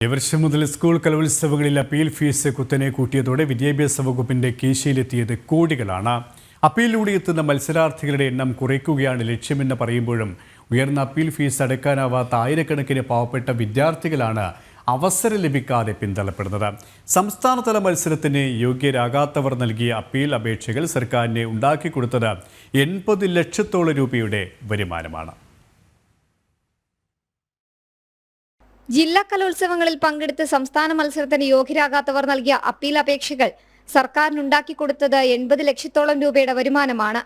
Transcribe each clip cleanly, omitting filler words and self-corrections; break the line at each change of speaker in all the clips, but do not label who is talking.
ഈ വർഷം മുതൽ സ്കൂൾ കലോത്സവങ്ങളിൽ അപ്പീൽ ഫീസ് കുത്തനെ കൂട്ടിയതോടെ വിദ്യാഭ്യാസ വകുപ്പിന്റെ കീശയിലെത്തിയത് കോടികളാണ്. അപ്പീലിലൂടെ എത്തുന്ന മത്സരാർത്ഥികളുടെ എണ്ണം കുറയ്ക്കുകയാണ് ലക്ഷ്യമെന്ന് പറയുമ്പോഴും ഉയർന്ന അപ്പീൽ ഫീസ് അടയ്ക്കാനാവാത്ത ആയിരക്കണക്കിന് പാവപ്പെട്ട വിദ്യാർത്ഥികളാണ് അവസരം ലഭിക്കാതെ പിന്തള്ളപ്പെടുന്നത്. സംസ്ഥാനതല മത്സരത്തിന് യോഗ്യരാകാത്തവർ നൽകിയ അപ്പീൽ അപേക്ഷകൾ സർക്കാരിന് ഉണ്ടാക്കിക്കൊടുത്തത് 80 ലക്ഷത്തോളം രൂപയുടെ വരുമാനമാണ്.
ജില്ലാ കലോത്സവങ്ങളിൽ പങ്കെടുത്ത് സംസ്ഥാന മത്സരത്തിന് യോഗ്യരാകാത്തവർ നൽകിയ അപ്പീൽ അപേക്ഷകൾ സർക്കാരിനുണ്ടാക്കി കൊടുത്തത് 80 ലക്ഷത്തോളം രൂപയുടെ വരുമാനമാണ്.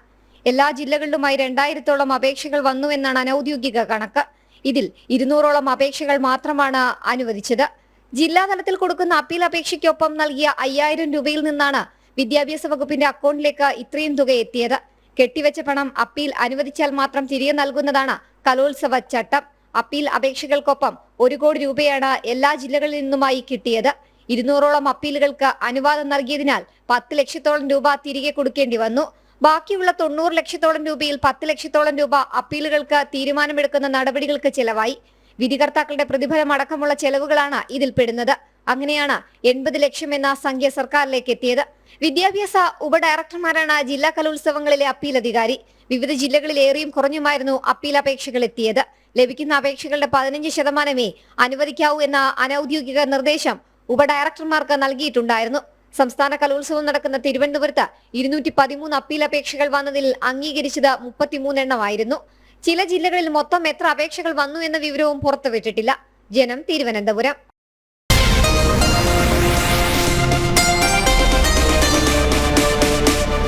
എല്ലാ ജില്ലകളിലുമായി 2000-ഓളം അപേക്ഷകൾ വന്നുവെന്നാണ് അനൌദ്യോഗിക കണക്ക്. ഇതിൽ 200-ഓളം അപേക്ഷകൾ മാത്രമാണ് അനുവദിച്ചത്. ജില്ലാതലത്തിൽ കൊടുക്കുന്ന അപ്പീൽ അപേക്ഷയ്ക്കൊപ്പം നൽകിയ 5000 രൂപയിൽ നിന്നാണ് വിദ്യാഭ്യാസ വകുപ്പിന്റെ അക്കൗണ്ടിലേക്ക് ഇത്രയും തുക എത്തിയത്. കെട്ടിവെച്ച പണം അപ്പീൽ അനുവദിച്ചാൽ മാത്രം തിരികെ നൽകുന്നതാണ് കലോത്സവ ചട്ടം. അപ്പീൽ അപേക്ഷകൾക്കൊപ്പം 1 കോടി രൂപയാണ് എല്ലാ ജില്ലകളിൽ നിന്നുമായി കിട്ടിയത്. 200-ഓളം അപ്പീലുകൾക്ക് അനുവാദം നൽകിയതിനാൽ 10 ലക്ഷത്തോളം രൂപ തിരികെ കൊടുക്കേണ്ടി വന്നു. ബാക്കിയുള്ള 90 ലക്ഷത്തോളം രൂപയിൽ 10 ലക്ഷത്തോളം രൂപ അപ്പീലുകൾക്ക് തീരുമാനമെടുക്കുന്ന നടപടികൾക്ക് ചെലവായി. വിധികർത്താക്കളുടെ പ്രതിഫലം അടക്കമുള്ള ചെലവുകളാണ് ഇതിൽ പെടുന്നത്. അങ്ങനെയാണ് 80 ലക്ഷം എന്ന സംഖ്യ സർക്കാരിലേക്ക് എത്തിയത്. വിദ്യാഭ്യാസ ഉപഡയറക്ടർമാരാണ് ജില്ലാ കലോത്സവങ്ങളിലെ അപ്പീൽ അധികാരി. വിവിധ ജില്ലകളിൽ ഏറിയും കുറഞ്ഞുമായിരുന്നു അപ്പീൽ അപേക്ഷകൾ എത്തിയത്. ലഭിക്കുന്ന അപേക്ഷകളുടെ 15% അനുവദിക്കാവൂ എന്ന അനൌദ്യോഗിക നിർദ്ദേശം ഉപഡയറക്ടർമാർക്ക് നൽകിയിട്ടുണ്ടായിരുന്നു. സംസ്ഥാന കലോത്സവം നടക്കുന്ന തിരുവനന്തപുരത്ത് 213 അപ്പീൽ അപേക്ഷകൾ വന്നതിൽ അംഗീകരിച്ചത് 33 എണ്ണമായിരുന്നു. ചില ജില്ലകളിൽ മൊത്തം എത്ര അപേക്ഷകൾ വന്നു എന്ന വിവരവും പുറത്തുവിട്ടിട്ടില്ല. ജനം, തിരുവനന്തപുരം.